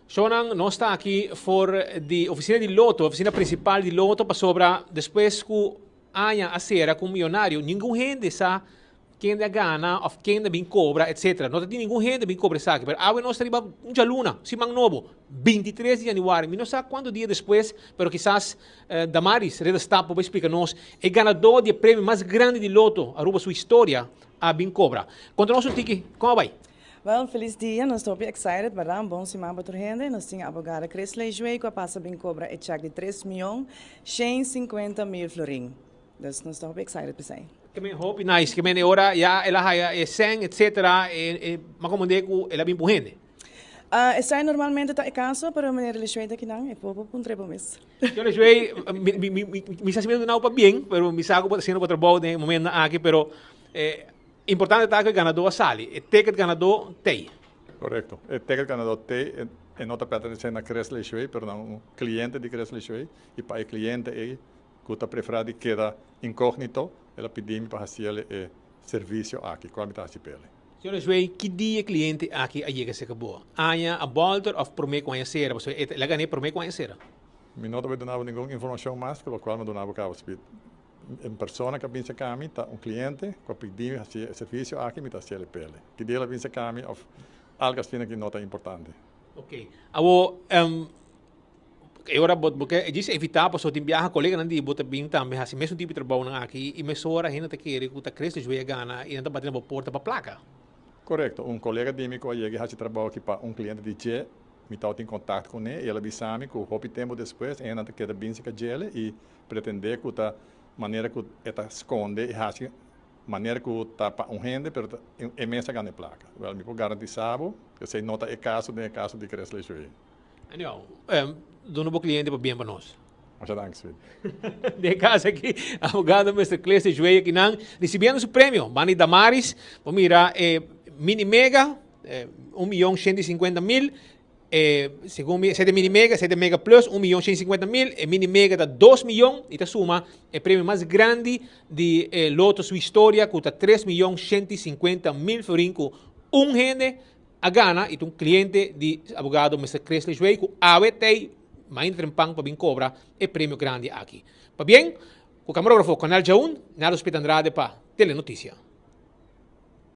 Shonan não está aqui for de oficina de loto, oficina principal de loto para sobra depois que aia a sera com milionário, ninguém gente sabe quem da gana, of quem da bem cobra, etc. Não tem ninguém gente bem cobra sabe, mas a nós riba um luna, se mang novo, 23 de janeiro, não sabe quanto dia depois, pero quizás Damaris, Reda Stapo, vai explicar-nos, é ganador de prêmio mais grande de loto, a sua história, a bem cobra. Conta nós tiki, como vai? Well, feliz dia, nós estamos excited, para bom semana para gente. Nós temos a abogada Cresley Joey, que passa bem cobra e cheque de 3 milhões, 150 mil florim. Então, nós estamos excited para sair. Que me hope nice, que me ora já ela haya sen, etc. Mas como digo, ela bem por gente. Essa normalmente está em caso, para a maneira de Joey aqui não, é pouco com trepo mesmo. Eu le joguei, me está sabendo não para bem, pero me saco sendo para trabalho no momento aqui, pero importante está que o ganador sale. O ticket ganador tem. Correcto. O ticket ganador tem, não está pertencendo a Cresley Joey, pero um cliente de Cresley Joey, e para o cliente que está preferido queda incógnito, ela pediu para fazer o serviço aqui, qual está a pele. Senhor Joey, que dia cliente aqui a chega se acabou? Anya a bolter of por me conhecer, você ela ganhei por me conhecer. Me não donava nenhuma informação mais, pelo qual me donava cabo em persona que pensa que tá cliente que pediu fazer serviço aqui me tá se pele. Que dia ela pensa que of algo assim que não é importante. Ok. Abo agora porque diz evitar para só tem viajar colega não de bota bem também assim mesmo tipo de trabalho aqui e me sora ainda te querer que tá cresce joia gana e ainda batendo na porta para placa. Correto. Colega de mim que chega a trabalho aqui para cliente de Che, me tá em contato com ele, ela avisou-me que o pouco tempo depois ainda te queda bem se que ele e pretender que tá maneira que está esconde e hace maneira que está para gente, pero é mesmo ganha placa. Well, me pode garantizar que se nota é caso de Cresley Joey. Não, do novo cliente para bem para nós. Muchas gracias. De casa aqui, abogado Mr. Cresley Joey aqui não recebendo o prêmio, Bani Damaris, vamos mirar mini mega 1.150.000. Segundo 7 mini mega, 7 mega plus, 1.150.000, e mini mega da 2 milhões, e suma o prêmio mais grande de loto sua história, que está 3.150.000 forinco. Gente a gana, e um cliente de abogado Mr. Cresley Joey, que tem mais trempang para bem cobra, é prêmio grande aqui. Para bem, o camarógrafo Canal Jaun, Nalo Spit Andrade para Telenotícia.